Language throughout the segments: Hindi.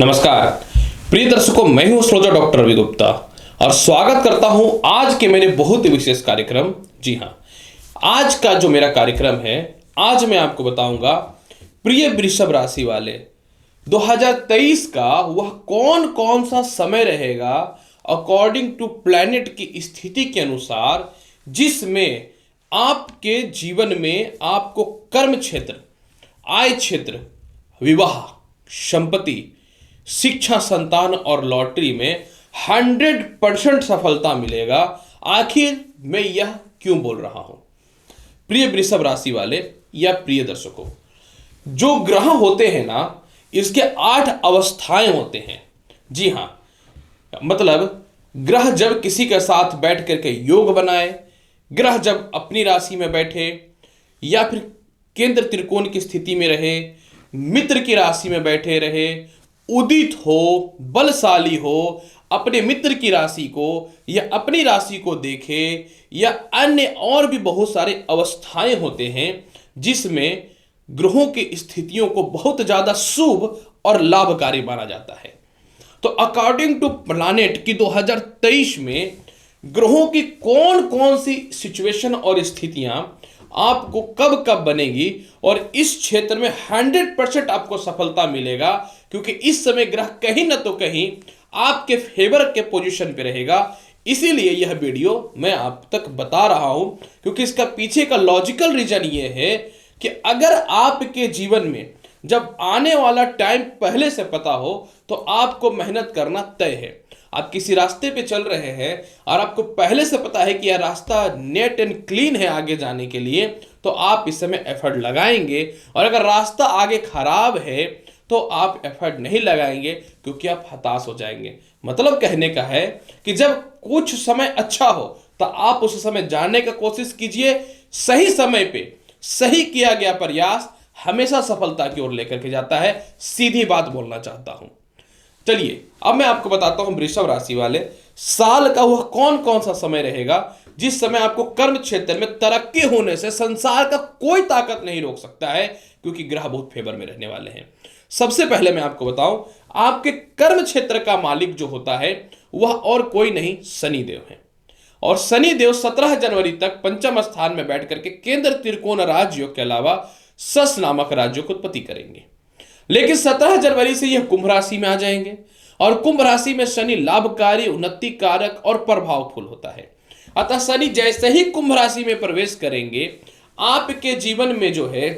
नमस्कार प्रिय दर्शकों, मैं हूं एस्ट्रोलॉजर डॉक्टर रवि गुप्ता और स्वागत करता हूं आज के मेरे बहुत ही विशेष कार्यक्रम। जी हां, आज का जो मेरा कार्यक्रम है, आज मैं आपको बताऊंगा प्रिय वृषभ राशि वाले 2023 का वह कौन कौन सा समय रहेगा अकॉर्डिंग टू प्लैनेट की स्थिति के अनुसार, जिसमें आपके जीवन में आपको कर्म क्षेत्र, आय क्षेत्र, विवाह, संपत्ति, शिक्षा, संतान और लॉटरी में 100% सफलता मिलेगा। आखिर मैं यह क्यों बोल रहा हूं? प्रिय वृषभ राशि वाले या प्रिय दर्शकों, जो ग्रह होते हैं ना, इसके 8 अवस्थाएं होते हैं। जी हां, मतलब ग्रह जब किसी के साथ बैठ करके योग बनाए, ग्रह जब अपनी राशि में बैठे या फिर केंद्र त्रिकोण की स्थिति में रहे, मित्र की राशि में बैठे रहे, उदित हो, बलशाली हो, अपने मित्र की राशि को या अपनी राशि को देखे, या अन्य और भी बहुत सारे अवस्थाएं होते हैं जिसमें ग्रहों की स्थितियों को बहुत ज्यादा शुभ और लाभकारी माना जाता है। तो अकॉर्डिंग टू प्लैनेट की 2023 में ग्रहों की कौन कौन सी सिचुएशन और स्थितियां आपको कब कब बनेगी और इस क्षेत्र में 100% आपको सफलता मिलेगा, क्योंकि इस समय ग्रह कहीं ना तो कहीं आपके फेवर के पोजीशन पे रहेगा। इसीलिए यह वीडियो मैं आप तक बता रहा हूं, क्योंकि इसका पीछे का लॉजिकल रीजन ये है कि अगर आपके जीवन में जब आने वाला टाइम पहले से पता हो तो आपको मेहनत करना तय है। आप किसी रास्ते पे चल रहे हैं और आपको पहले से पता है कि यह रास्ता नेट एंड क्लीन है आगे जाने के लिए, तो आप इस समय एफर्ट लगाएंगे। और अगर रास्ता आगे खराब है तो आप एफर्ट नहीं लगाएंगे, क्योंकि आप हताश हो जाएंगे। मतलब कहने का है कि जब कुछ समय अच्छा हो तो आप उस समय जानने का कोशिश कीजिए। सही समय पे सही किया गया प्रयास हमेशा सफलता की ओर लेकर के जाता है। सीधी बात बोलना चाहता हूं। चलिए अब मैं आपको बताता हूं वृषभ राशि वाले साल का वह कौन कौन सा समय रहेगा जिस समय आपको कर्म क्षेत्र में तरक्की होने से संसार का कोई ताकत नहीं रोक सकता है, क्योंकि ग्रह बहुत फेवर में रहने वाले हैं। सबसे पहले मैं आपको बताऊं, आपके कर्म क्षेत्र का मालिक जो होता है वह और कोई नहीं, शनिदेव है। और शनिदेव 17 जनवरी तक पंचम स्थान में बैठ करके केंद्र त्रिकोण राजयोग के अलावा सस नामक राज्यों को उत्पत्ति करेंगे। लेकिन 17 जनवरी से यह कुंभ राशि में आ जाएंगे और कुंभ राशि में शनि लाभकारी, उन्नति कारक और प्रभावफुल होता है। अतः शनि जैसे ही कुंभ राशि में प्रवेश करेंगे, आपके जीवन में जो है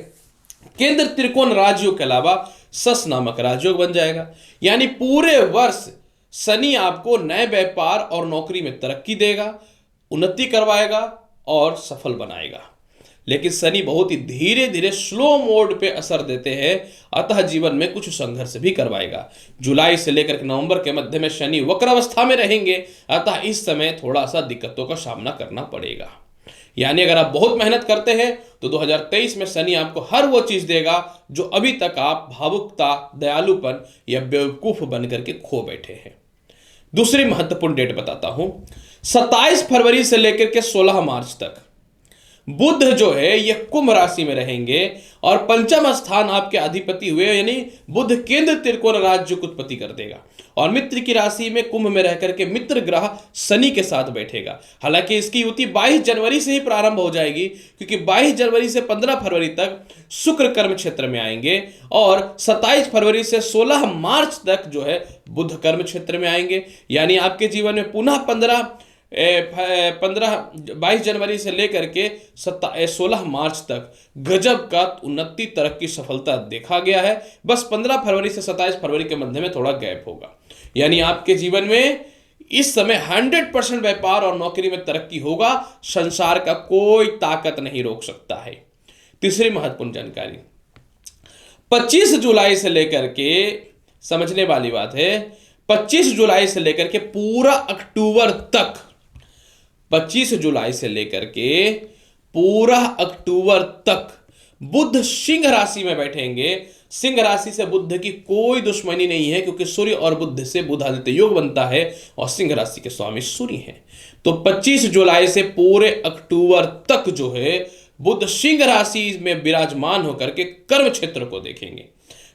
केंद्र त्रिकोण राजयोग के अलावा सस नामक राजयोग बन जाएगा। यानी पूरे वर्ष शनि आपको नए व्यापार और नौकरी में तरक्की देगा, उन्नति करवाएगा और सफल बनाएगा। लेकिन शनि बहुत ही धीरे धीरे स्लो मोड पे असर देते हैं, अतः जीवन में कुछ संघर्ष भी करवाएगा। जुलाई से लेकर नवंबर के मध्य में शनि वक्र अवस्था में रहेंगे, अतः इस समय थोड़ा सा दिक्कतों का सामना करना पड़ेगा। यानी अगर आप बहुत मेहनत करते हैं तो 2023 में शनि आपको हर वो चीज देगा जो अभी तक आप भावुकता, दयालुपन या बेवकूफ बन करके खो बैठे हैं। दूसरी महत्वपूर्ण डेट बताता हूं, 27 फरवरी से लेकर के 16 मार्च तक बुध जो है यह कुंभ राशि में रहेंगे और पंचम स्थान आपके अधिपति हुए, यानी बुध केंद्र त्रिकोण राज्य को उत्पत्ति कर देगा और मित्र की राशि में कुंभ में रह करके मित्र ग्रह शनि के साथ बैठेगा। हालांकि इसकी युति 22 जनवरी से ही प्रारंभ हो जाएगी, क्योंकि 22 जनवरी से 15 फरवरी तक शुक्र कर्म क्षेत्र में आएंगे और 27 फरवरी से 16 मार्च तक जो है बुध कर्म क्षेत्र में आएंगे। यानी आपके जीवन में पुनः 22 जनवरी से लेकर के 16 मार्च तक गजब का उन्नति, तरक्की, सफलता देखा गया है। बस 15 फरवरी से 27 फरवरी के मध्य में थोड़ा गैप होगा। यानी आपके जीवन में इस समय 100% व्यापार और नौकरी में तरक्की होगा। संसार का कोई ताकत नहीं रोक सकता है। तीसरी महत्वपूर्ण जानकारी, 25 जुलाई से लेकर के, समझने वाली बात है, 25 जुलाई से लेकर के पूरा अक्टूबर तक, 25 जुलाई से लेकर के पूरा अक्टूबर तक बुध सिंह राशि में बैठेंगे। सिंह राशि से बुध की कोई दुश्मनी नहीं है, क्योंकि सूर्य और बुध से बुध आदित्य योग बनता है और सिंह राशि के स्वामी सूर्य हैं। तो 25 जुलाई से पूरे अक्टूबर तक जो है बुध सिंह राशि में विराजमान होकर के कर्म क्षेत्र को देखेंगे।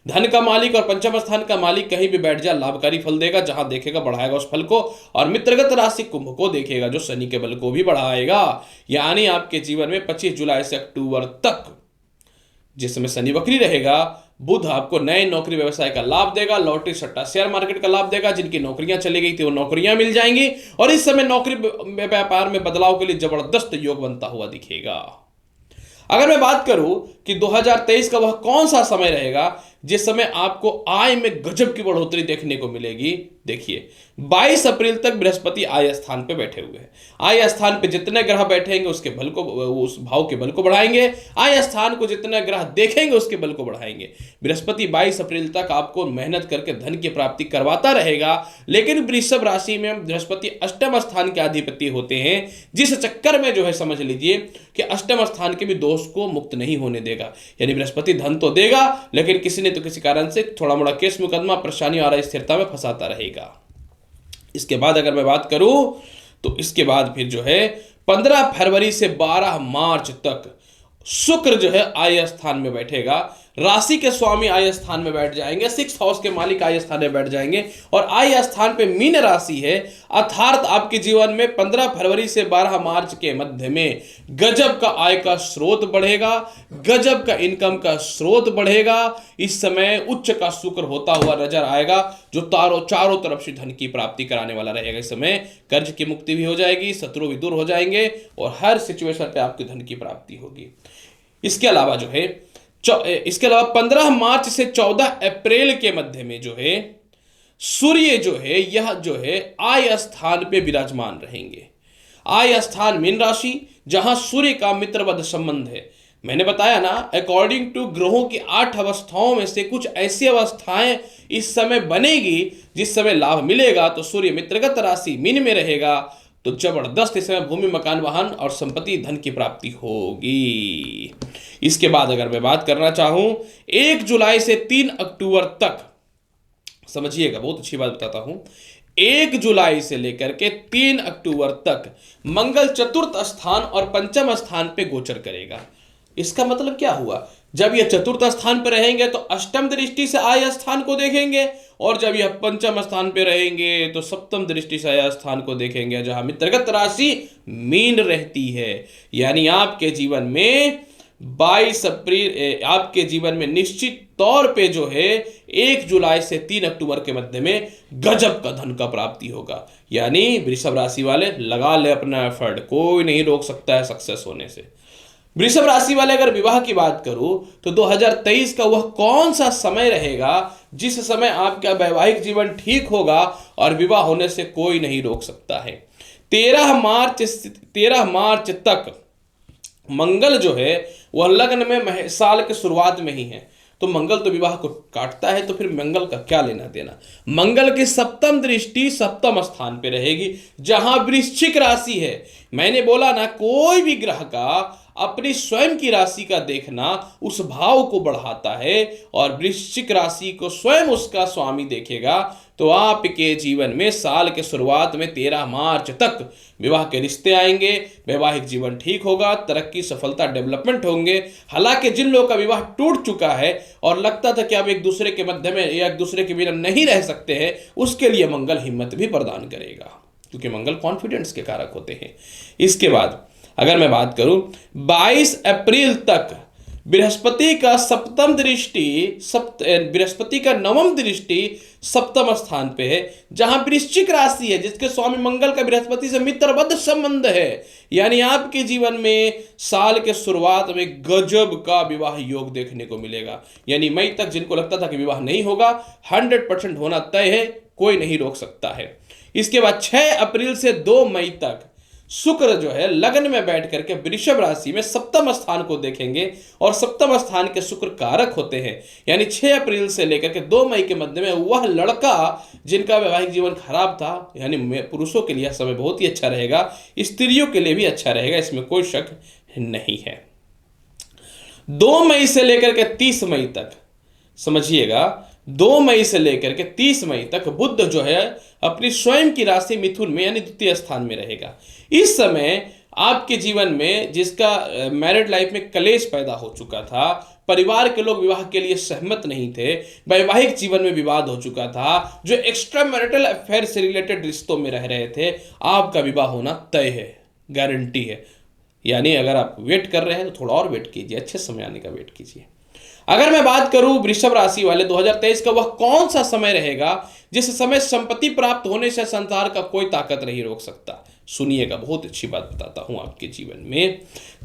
धन का मालिक और पंचम स्थान का मालिक कहीं भी बैठ जाए लाभकारी फल देगा, जहां देखेगा बढ़ाएगा उस फल को। और मित्रगत राशि कुंभ को देखेगा जो शनि के बल को भी बढ़ाएगा। यानी आपके जीवन में 25 जुलाई से अक्टूबर तक जिस समय शनि वक्री रहेगा, बुध आपको नए नौकरी व्यवसाय का लाभ देगा, लॉटरी सट्टा शेयर मार्केट का लाभ देगा। जिनकी नौकरियां चली गई थी वो नौकरियां मिल जाएंगी और इस समय नौकरी व्यापार में बदलाव के लिए जबरदस्त योग बनता हुआ दिखेगा। अगर मैं बात करूं कि 2023 का वह कौन सा समय रहेगा जिस समय आपको आय में गजब की बढ़ोतरी देखने को मिलेगी, देखिए 22 अप्रैल तक बृहस्पति आय स्थान पे बैठे हुए हैं। आय स्थान पे जितने ग्रह बैठेंगे उसके बल को, उस भाव के बल को बढ़ाएंगे। आय स्थान को जितने ग्रह देखेंगे उसके बल को बढ़ाएंगे। बृहस्पति 22 अप्रैल तक आपको मेहनत करके धन की प्राप्ति करवाता रहेगा। लेकिन वृषभ राशि में बृहस्पति अष्टम स्थान के अधिपति होते हैं, जिस चक्कर में जो है समझ लीजिए कि अष्टम स्थान के भी दोष को मुक्त नहीं होने देगा। यानी बृहस्पति धन तो देगा लेकिन किसी ने तो किसी कारण से थोड़ा मोड़ा केस मुकदमा परेशानी और अस्थिरता में फंसाता रहेगा। इसके बाद अगर मैं बात करूं तो इसके बाद फिर जो है 15 फरवरी से 12 मार्च तक शुक्र जो है आय स्थान में बैठेगा। राशि के स्वामी आय स्थान में बैठ जाएंगे, 6th हाउस के मालिक आय स्थान में बैठ जाएंगे और आय स्थान पे मीन राशि है। अर्थात आपके जीवन में 15 फरवरी से 12 मार्च के मध्य में गजब का आय का स्रोत बढ़ेगा, गजब का इनकम का स्रोत बढ़ेगा। इस समय उच्च का शुक्र होता हुआ नजर आएगा जो चारों तरफ से धन की प्राप्ति कराने वाला रहेगा। इस समय कर्ज की मुक्ति भी हो जाएगी, शत्रु भी दूर हो जाएंगे और हर सिचुएशन पे आपकी धन की प्राप्ति होगी। इसके अलावा जो है 15 मार्च से 14 अप्रैल के मध्य में जो है सूर्य जो है यह जो है आय स्थान पे विराजमान रहेंगे। आय स्थान मीन राशि जहां सूर्य का मित्रवत संबंध है। मैंने बताया ना, अकॉर्डिंग टू ग्रहों की 8 अवस्थाओं में से कुछ ऐसी अवस्थाएं इस समय बनेगी जिस समय लाभ मिलेगा। तो सूर्य मित्रगत राशि मीन में रहेगा तो जबरदस्त इस समय भूमि मकान वाहन और संपत्ति धन की प्राप्ति होगी। इसके बाद अगर मैं बात करना चाहूं 1 जुलाई से 3 अक्टूबर तक, समझिएगा बहुत अच्छी बात बताता हूं, 1 जुलाई से लेकर के 3 अक्टूबर तक मंगल चतुर्थ स्थान और पंचम स्थान पे गोचर करेगा। इसका मतलब क्या हुआ, जब ये चतुर्थ स्थान पर रहेंगे तो अष्टम दृष्टि से आय स्थान को देखेंगे और जब यह पंचम स्थान पे रहेंगे तो सप्तम दृष्टि से आय स्थान को देखेंगे जहां मित्रगत राशि मीन रहती है। यानी आपके जीवन में 22 अप्रैल आपके जीवन में निश्चित तौर पे जो है 1 जुलाई से 3 अक्टूबर के मध्य में गजब का धन का प्राप्ति होगा। यानी वृषभ राशि वाले लगा ले अपना एफर्ट, कोई नहीं रोक सकता है सक्सेस होने से। वृषभ राशि वाले अगर विवाह की बात करूं तो 2023 का वह कौन सा समय रहेगा जिस समय आपका वैवाहिक जीवन ठीक होगा और विवाह होने से कोई नहीं रोक सकता है। 13 मार्च तक मंगल जो है वह लग्न में साल के शुरुआत में ही है, तो मंगल तो विवाह को काटता है, तो फिर मंगल का क्या लेना देना। मंगल की सप्तम दृष्टि सप्तम स्थान पे रहेगी जहां वृश्चिक राशि है। मैंने बोला ना, कोई भी ग्रह का अपनी स्वयं की राशि का देखना उस भाव को बढ़ाता है और वृश्चिक राशि को स्वयं उसका स्वामी देखेगा। तो आपके जीवन में साल के शुरुआत में 13 मार्च तक विवाह के रिश्ते आएंगे, वैवाहिक जीवन ठीक होगा, तरक्की सफलता डेवलपमेंट होंगे। हालांकि जिन लोगों का विवाह टूट चुका है और लगता था कि अब एक दूसरे के मध्य में या एक दूसरे के बिना नहीं रह सकते हैं, उसके लिए मंगल हिम्मत भी प्रदान करेगा क्योंकि मंगल कॉन्फिडेंस के कारक होते हैं। इसके बाद अगर मैं बात करूं 22 अप्रैल तक बृहस्पति का बृहस्पति का नवम दृष्टि सप्तम स्थान पे है जहां वृश्चिक राशि है जिसके स्वामी मंगल का बृहस्पति से मित्रवत संबंध है। यानी आपके जीवन में साल के शुरुआत में गजब का विवाह योग देखने को मिलेगा। यानी मई तक जिनको लगता था कि विवाह नहीं होगा, 100% होना तय है, कोई नहीं रोक सकता है। इसके बाद 6 अप्रैल से 2 मई तक शुक्र जो है लग्न में बैठ करके वृषभ राशि में सप्तम स्थान को देखेंगे और सप्तम स्थान के शुक्र कारक होते हैं। यानी 6 अप्रैल से लेकर के 2 मई के मध्य में वह लड़का जिनका वैवाहिक जीवन खराब था, यानी पुरुषों के लिए समय बहुत ही अच्छा रहेगा, स्त्रियों के लिए भी अच्छा रहेगा, इसमें कोई शक नहीं है। 2 मई से लेकर के 30 मई तक समझिएगा, 2 मई से लेकर के 30 मई तक बुध जो है अपनी स्वयं की राशि मिथुन में यानी द्वितीय स्थान में रहेगा। इस समय आपके जीवन में जिसका मैरिड लाइफ में कलेश पैदा हो चुका था परिवार के लोग विवाह के लिए सहमत नहीं थे, वैवाहिक जीवन में विवाद हो चुका था, जो एक्स्ट्रा मैरिटल अफेयर से रिलेटेड रिश्तों में रह रहे थे, आपका विवाह होना तय है, गारंटी है। यानी अगर आप वेट कर रहे हैं तो थोड़ा और वेट कीजिए, अच्छे समय आने का वेट कीजिए। अगर मैं बात करूं वृषभ राशि वाले 2023 का, वह कौन सा समय रहेगा जिस समय संपत्ति प्राप्त होने से संसार का कोई ताकत नहीं रोक सकता। सुनिएगा, बहुत अच्छी बात बताता हूं आपके जीवन में।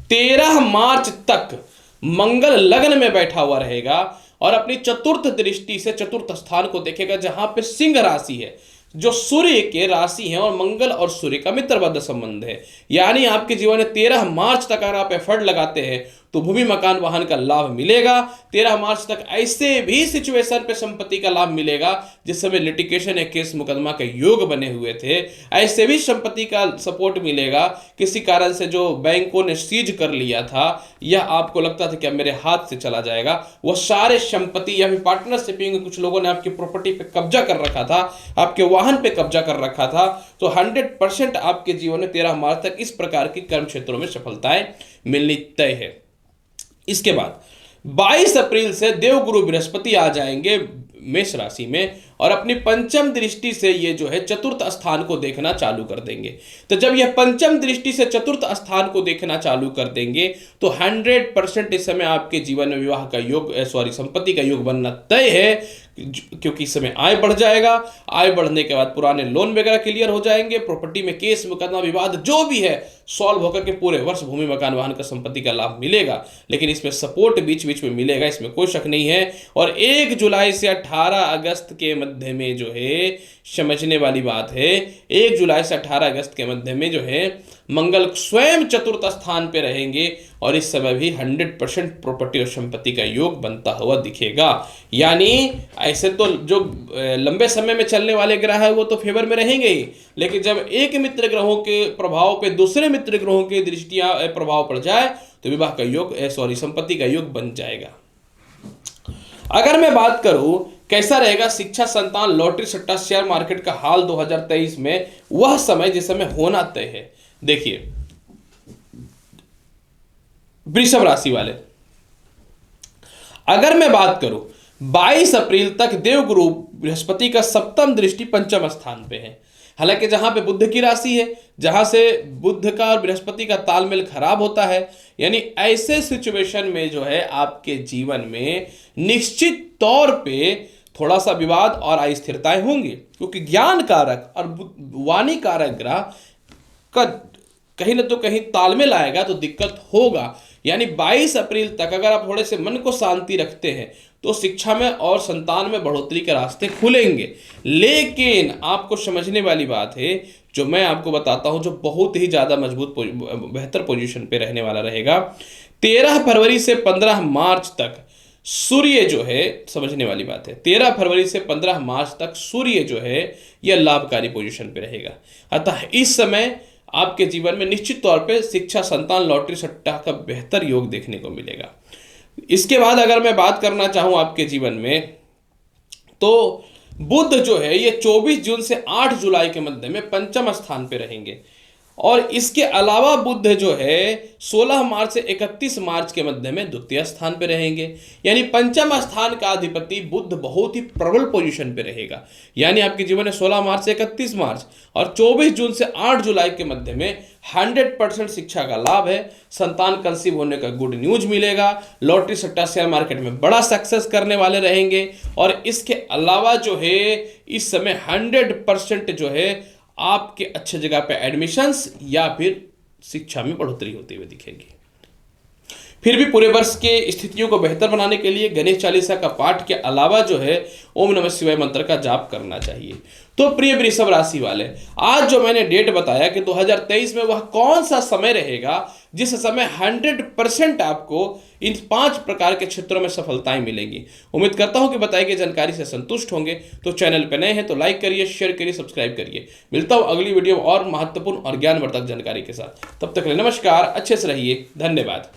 13 मार्च तक मंगल लग्न में बैठा हुआ रहेगा और अपनी चतुर्थ दृष्टि से चतुर्थ स्थान को देखेगा, जहां पे सिंह राशि है, जो सूर्य के राशि है और मंगल और सूर्य का मित्रबद्ध संबंध है। यानी आपके जीवन में 13 मार्च तक अगर आप एफर्ट लगाते हैं तो भूमि मकान वाहन का लाभ मिलेगा। 13 मार्च तक ऐसे भी सिचुएशन पे संपत्ति का लाभ मिलेगा जिस समय लिटिगेशन या केस मुकदमा के योग बने हुए थे, ऐसे भी संपत्ति का सपोर्ट मिलेगा। किसी कारण से जो बैंकों ने सीज कर लिया था या आपको लगता था कि अब मेरे हाथ से चला जाएगा, वह सारे संपत्ति या फिर पार्टनरशिपिंग में कुछ लोगों ने आपकी प्रॉपर्टी पे कब्जा कर रखा था, आपके वाहन पे कब्जा कर रखा था, तो 100% आपके जीवन में 13 मार्च तक इस प्रकार की कर्म क्षेत्रों में सफलताएं मिलनी तय है। इसके बाद 22 अप्रैल से देवगुरु बृहस्पति आ जाएंगे मेष राशि में और अपनी पंचम दृष्टि से ये जो है चतुर्थ स्थान को देखना चालू कर देंगे। तो जब यह पंचम दृष्टि से चतुर्थ स्थान को देखना चालू कर देंगे तो 100% इस समय आपके जीवन में विवाह का योग संपत्ति का योग बनना तय है, क्योंकि इस समय आय बढ़ जाएगा। आय बढ़ने के बाद पुराने लोन वगैरह क्लियर हो जाएंगे, प्रॉपर्टी में केस मुकदमा विवाद जो भी है सॉल्व होकर के पूरे वर्ष भूमि मकान वाहन का संपत्ति का लाभ मिलेगा। लेकिन इसमें सपोर्ट बीच बीच में मिलेगा, इसमें कोई शक नहीं है। और 1 जुलाई से 18 अगस्त के मध्य में जो है समझने वाली बात है, 1 जुलाई से 18 अगस्त के मध्य में जो है मंगल स्वयं चतुर्थ स्थान पे रहेंगे और इस समय भी 100% प्रॉपर्टी और संपत्ति का योग बनता हुआ दिखेगा। यानी ऐसे तो जो लंबे समय में चलने वाले ग्रह है वो तो फेवर में रहेंगे ही, लेकिन जब एक मित्र ग्रहों के प्रभाव पे दूसरे मित्र ग्रहों की दृष्टियां प्रभाव पड़ जाए तो विवाह का योग संपत्ति का योग बन जाएगा। अगर मैं बात करूं कैसा रहेगा शिक्षा, संतान, लॉटरी, सट्टा, शेयर मार्केट का हाल 2023 में, वह समय जिस समय होना तय है। देखिए वृषभ राशि वाले, अगर मैं बात करूं 22 अप्रैल तक देवगुरु बृहस्पति का सप्तम दृष्टि पंचम स्थान पे है। हालांकि जहां पे बुध की राशि है, जहां से बुध का और बृहस्पति का तालमेल खराब होता है, यानी ऐसे सिचुएशन में जो है आपके जीवन में निश्चित तौर पे थोड़ा सा विवाद और अस्थिरताएं होंगी, क्योंकि ज्ञान कारक और वाणी कारक ग्रह का कहीं ना तो कहीं तालमेल आएगा तो दिक्कत होगा। यानी 22 अप्रैल तक अगर आप थोड़े से मन को शांति रखते हैं तो शिक्षा में और संतान में बढ़ोतरी के रास्ते खुलेंगे। लेकिन आपको समझने वाली बात है, जो मैं आपको बताता हूं, जो बहुत ही ज्यादा मजबूत बेहतर पोजीशन पे रहने वाला रहेगा, 13 फरवरी से 15 मार्च तक सूर्य जो है, समझने वाली बात है, 13 फरवरी से 15 मार्च तक सूर्य जो है यह लाभकारी पोजीशन पे रहेगा। अतः इस समय आपके जीवन में निश्चित तौर पे शिक्षा, संतान, लॉटरी, सट्टा का बेहतर योग देखने को मिलेगा। इसके बाद अगर मैं बात करना चाहूं आपके जीवन में, तो बुध जो है ये 24 जून से 8 जुलाई के मध्य में पंचम स्थान पे रहेंगे और इसके अलावा बुध जो है 16 मार्च से 31 मार्च के मध्य में द्वितीय स्थान पे रहेंगे। यानी पंचम स्थान का अधिपति बुध बहुत ही प्रबल पोजीशन पे रहेगा। यानी आपके जीवन में 16 मार्च से 31 मार्च और 24 जून से 8 जुलाई के मध्य में 100% शिक्षा का लाभ है, संतान कंसीव होने का गुड न्यूज मिलेगा, लॉटरी, सट्टा, शेयर मार्केट में बड़ा सक्सेस करने वाले रहेंगे। और इसके अलावा जो है इस समय 100% जो है आपके अच्छे जगह पे एडमिशंस या फिर शिक्षा में बढ़ोतरी होती हुई दिखेगी। फिर भी पूरे वर्ष के स्थितियों को बेहतर बनाने के लिए गणेश चालीसा का पाठ के अलावा जो है ओम नमः शिवाय मंत्र का जाप करना चाहिए। तो प्रिय वृषभ राशि वाले, आज जो मैंने डेट बताया कि 2023 में वह कौन सा समय रहेगा जिस समय 100% आपको इन 5 प्रकार के क्षेत्रों में सफलताएं मिलेंगी। उम्मीद करता हूं कि बताई गई जानकारी से संतुष्ट होंगे। तो चैनल पर नए हैं तो लाइक करिए, शेयर करिए, सब्सक्राइब करिए। मिलता हूं अगली वीडियो और महत्वपूर्ण और ज्ञानवर्धक जानकारी के साथ। तब तक के लिए नमस्कार, अच्छे से रहिए, धन्यवाद।